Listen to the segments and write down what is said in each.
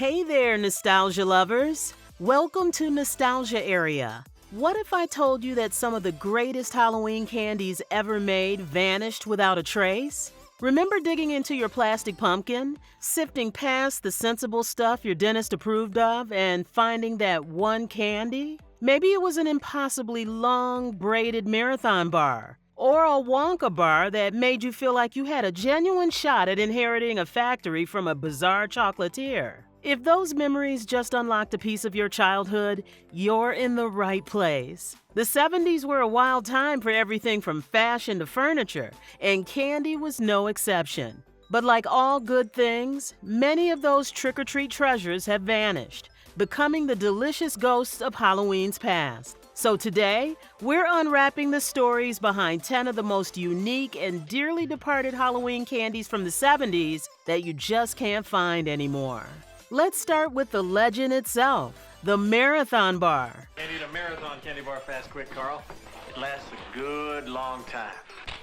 Hey there, nostalgia lovers! Welcome to Nostalgia Area. What if I told you that some of the greatest Halloween candies ever made vanished without a trace? Remember digging into your plastic pumpkin, sifting past the sensible stuff your dentist approved of, and finding that one candy? Maybe it was an impossibly long, braided marathon bar, or a Wonka bar that made you feel like you had a genuine shot at inheriting a factory from a bizarre chocolatier. If those memories just unlocked a piece of your childhood, you're in the right place. The 70s were a wild time for everything from fashion to furniture, and candy was no exception. But like all good things, many of those trick-or-treat treasures have vanished, becoming the delicious ghosts of Halloween's past. So today, we're unwrapping the stories behind 10 of the most unique and dearly departed Halloween candies from the 70s that you just can't find anymore. Let's start with the legend itself, the Marathon Bar. Candy, the Marathon candy bar, fast, quick, Carl. It lasts a good long time.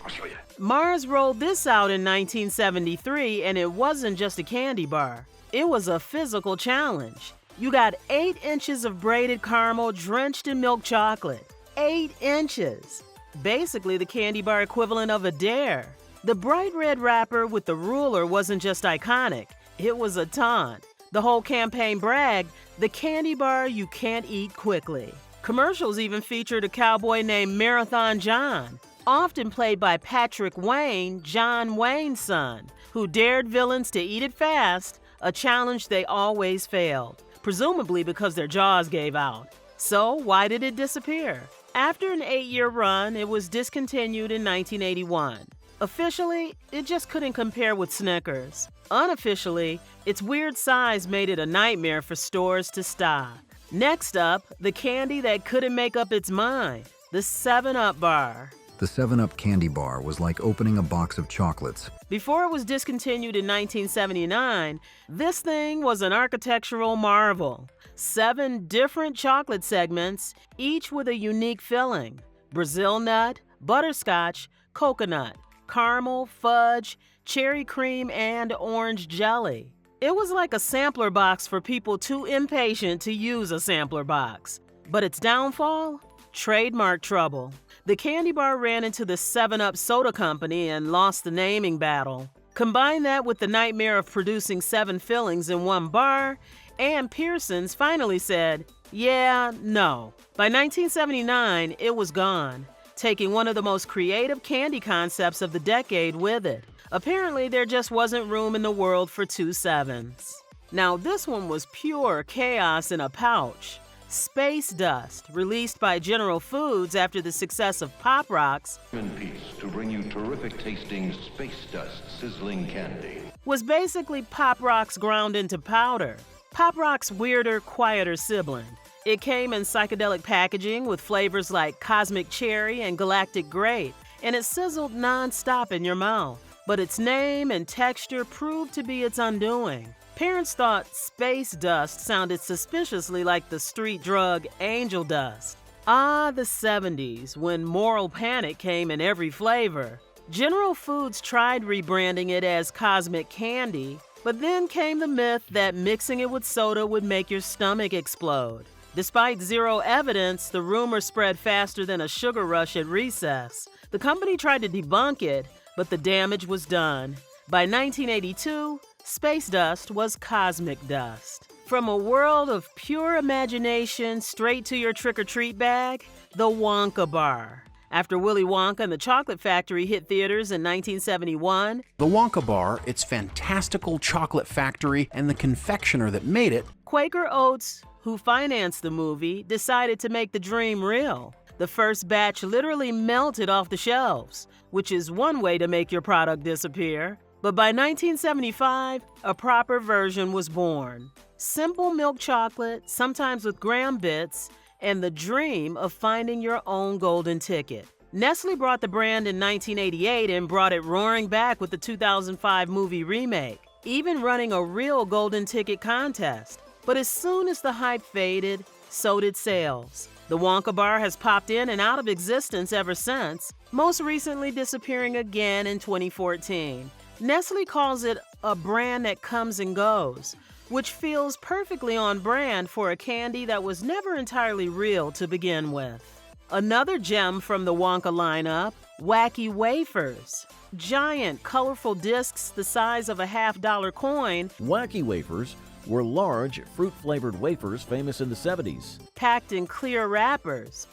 I'll show you. Mars rolled this out in 1973, and it wasn't just a candy bar. It was a physical challenge. You got 8 inches of braided caramel drenched in milk chocolate. 8 inches. Basically the candy bar equivalent of a dare. The bright red wrapper with the ruler wasn't just iconic, it was a taunt. The whole campaign bragged, the candy bar you can't eat quickly. Commercials even featured a cowboy named Marathon John, often played by Patrick Wayne, John Wayne's son, who dared villains to eat it fast, a challenge they always failed, presumably because their jaws gave out. So why did it disappear? After an 8-year run, it was discontinued in 1981. Officially, it just couldn't compare with Snickers. Unofficially, its weird size made it a nightmare for stores to stock. Next up, the candy that couldn't make up its mind, the 7-Up bar. The 7-Up candy bar was like opening a box of chocolates. Before it was discontinued in 1979, this thing was an architectural marvel. 7 different chocolate segments, each with a unique filling: Brazil nut, butterscotch, coconut, caramel, fudge, cherry cream, and orange jelly. It was like a sampler box for people too impatient to use a sampler box. But its downfall? Trademark trouble. The candy bar ran into the 7-Up soda company and lost the naming battle. Combine that with the nightmare of producing 7 fillings in one bar, and Pearson's finally said, yeah, no. By 1979, it was gone, taking one of the most creative candy concepts of the decade with it. Apparently, there just wasn't room in the world for 2 7s. Now, this one was pure chaos in a pouch. Space Dust, released by General Foods after the success of Pop Rocks, In peace to bring you terrific tasting Space Dust sizzling candy. was basically Pop Rocks ground into powder. Pop Rocks' weirder, quieter sibling. It came in psychedelic packaging with flavors like Cosmic Cherry and Galactic Grape, and it sizzled non-stop in your mouth. But its name and texture proved to be its undoing. Parents thought Space Dust sounded suspiciously like the street drug Angel Dust. Ah, the 70s, when moral panic came in every flavor. General Foods tried rebranding it as Cosmic Candy, but then came the myth that mixing it with soda would make your stomach explode. Despite zero evidence, the rumor spread faster than a sugar rush at recess. The company tried to debunk it, but the damage was done. By 1982, Space Dust was Cosmic Dust. From a world of pure imagination straight to your trick-or-treat bag, the Wonka Bar. After Willy Wonka and the Chocolate Factory hit theaters in 1971, The Wonka Bar, its fantastical chocolate factory, and the confectioner that made it, Quaker Oats, who financed the movie, decided to make the dream real. The first batch literally melted off the shelves, which is one way to make your product disappear. But by 1975, a proper version was born. Simple milk chocolate, sometimes with graham bits, and the dream of finding your own golden ticket. Nestle brought the brand in 1988 and brought it roaring back with the 2005 movie remake, even running a real golden ticket contest. But as soon as the hype faded, so did sales. The Wonka Bar has popped in and out of existence ever since, most recently disappearing again in 2014. Nestle calls it a brand that comes and goes, which feels perfectly on brand for a candy that was never entirely real to begin with. Another gem from the Wonka lineup, Wacky Wafers. Giant, colorful discs the size of a $50 coin, Wacky Wafers were large, fruit-flavored wafers famous in the 70s. packed in clear wrappers.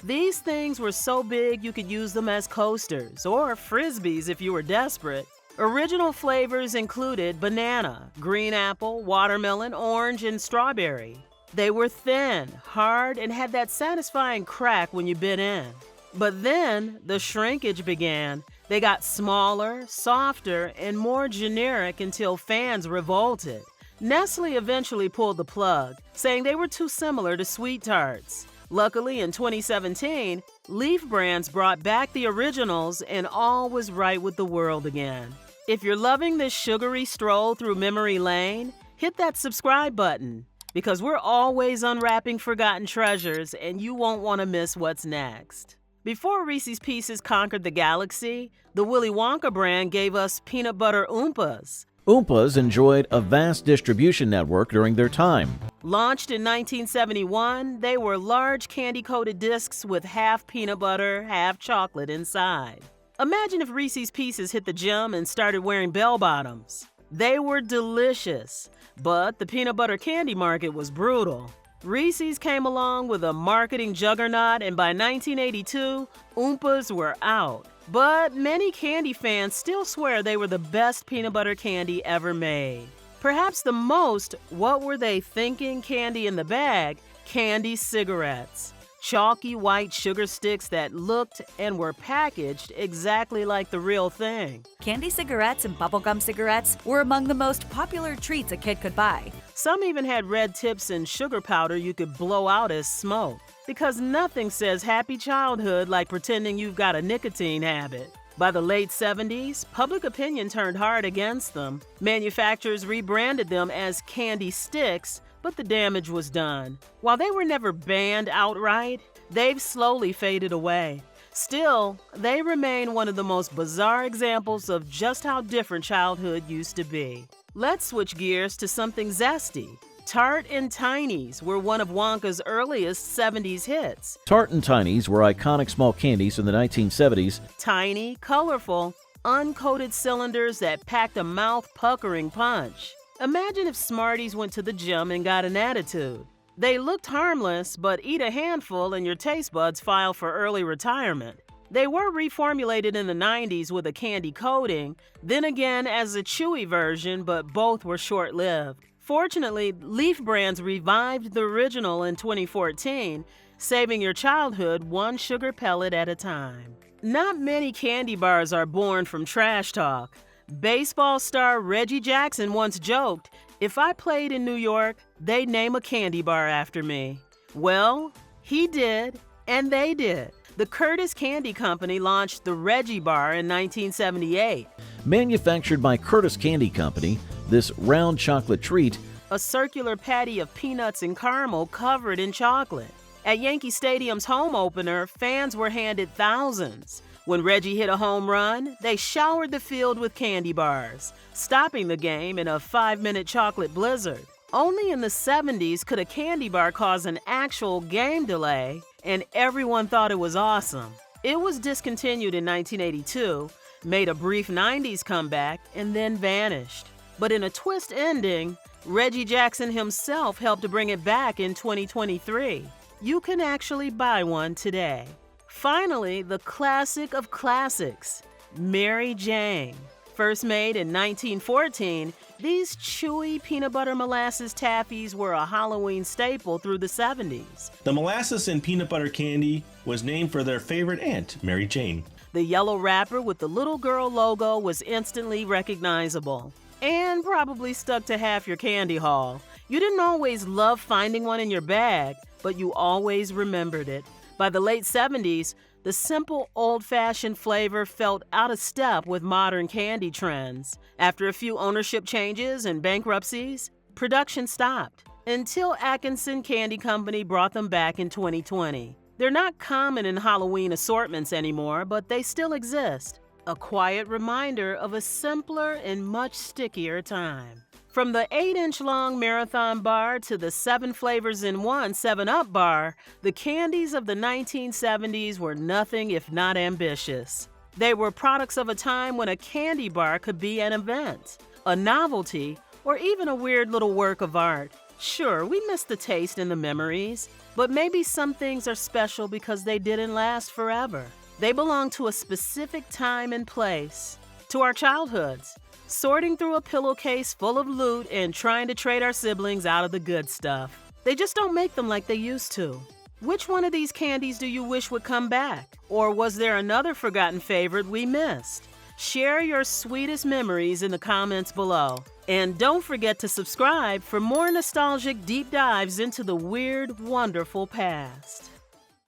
These things were so big you could use them as coasters or frisbees if you were desperate. Original flavors included banana, green apple, watermelon, orange, and strawberry. They were thin, hard, and had that satisfying crack when you bit in. But then the shrinkage began. They got smaller, softer, and more generic until fans revolted. Nestle eventually pulled the plug, saying they were too similar to sweet tarts. Luckily, in 2017, Leaf Brands brought back the originals and all was right with the world again. If you're loving this sugary stroll through memory lane, hit that subscribe button because we're always unwrapping forgotten treasures and you won't want to miss what's next. Before Reese's Pieces conquered the galaxy, the Willy Wonka brand gave us Peanut Butter Oompas. Oompas enjoyed a vast distribution network during their time. Launched in 1971, they were large candy-coated discs with half peanut butter, half chocolate inside. Imagine if Reese's Pieces hit the gym and started wearing bell-bottoms. They were delicious, but the peanut butter candy market was brutal. Reese's came along with a marketing juggernaut, and by 1982, Oompas were out. But many candy fans still swear they were the best peanut butter candy ever made. Perhaps the most what were they thinking candy in the bag, Candy cigarettes. Chalky white sugar sticks that looked and were packaged exactly like the real thing. Candy cigarettes and bubblegum cigarettes were among the most popular treats a kid could buy. Some even had red tips and sugar powder you could blow out as smoke. Because nothing says happy childhood like pretending you've got a nicotine habit. By the late 70s, public opinion turned hard against them. Manufacturers rebranded them as candy sticks, but the damage was done. While they were never banned outright, they've slowly faded away. Still, they remain one of the most bizarre examples of just how different childhood used to be. Let's switch gears to something zesty. Tart and Tinies were one of Wonka's earliest 70s hits. Tart and Tinies were iconic small candies in the 1970s. Tiny, colorful, uncoated cylinders that packed a mouth-puckering punch. Imagine if Smarties went to the gym and got an attitude. They looked harmless, but eat a handful and your taste buds file for early retirement. They were reformulated in the 90s with a candy coating, then again as a chewy version, but both were short-lived. Fortunately, Leaf Brands revived the original in 2014, saving your childhood one sugar pellet at a time. Not many candy bars are born from trash talk. Baseball star Reggie Jackson once joked, "If I played in New York, they'd name a candy bar after me." Well, he did, and they did. The Curtis Candy Company launched the Reggie Bar in 1978. Manufactured by Curtis Candy Company, this round chocolate treat, A circular patty of peanuts and caramel covered in chocolate. At Yankee Stadium's home opener, fans were handed thousands. When Reggie hit a home run, they showered the field with candy bars, stopping the game in a 5-minute chocolate blizzard. Only in the 70s could a candy bar cause an actual game delay, and everyone thought it was awesome. It was discontinued in 1982, made a brief 90s comeback, and then vanished. But in a twist ending, Reggie Jackson himself helped to bring it back in 2023. You can actually buy one today. Finally, the classic of classics, Mary Jane. First made in 1914, these chewy peanut butter molasses taffies were a Halloween staple through the 70s. The molasses and peanut butter candy was named for their favorite aunt, Mary Jane. The yellow wrapper with the little girl logo was instantly recognizable and probably stuck to half your candy haul. You didn't always love finding one in your bag, but you always remembered it. By the late 70s, the simple, old-fashioned flavor felt out of step with modern candy trends. After a few ownership changes and bankruptcies, production stopped until Atkinson Candy Company brought them back in 2020. They're not common in Halloween assortments anymore, but they still exist. A quiet reminder of a simpler and much stickier time. From the 8-inch long marathon bar to the 7 flavors in one 7-Up bar, the candies of the 1970s were nothing if not ambitious. They were products of a time when a candy bar could be an event, a novelty, or even a weird little work of art. Sure, we miss the taste and the memories, but maybe some things are special because they didn't last forever. They belong to a specific time and place, to our childhoods, sorting through a pillowcase full of loot and trying to trade our siblings out of the good stuff. They just don't make them like they used to. Which one of these candies do you wish would come back? Or was there another forgotten favorite we missed? Share your sweetest memories in the comments below. And don't forget to subscribe for more nostalgic deep dives into the weird, wonderful past.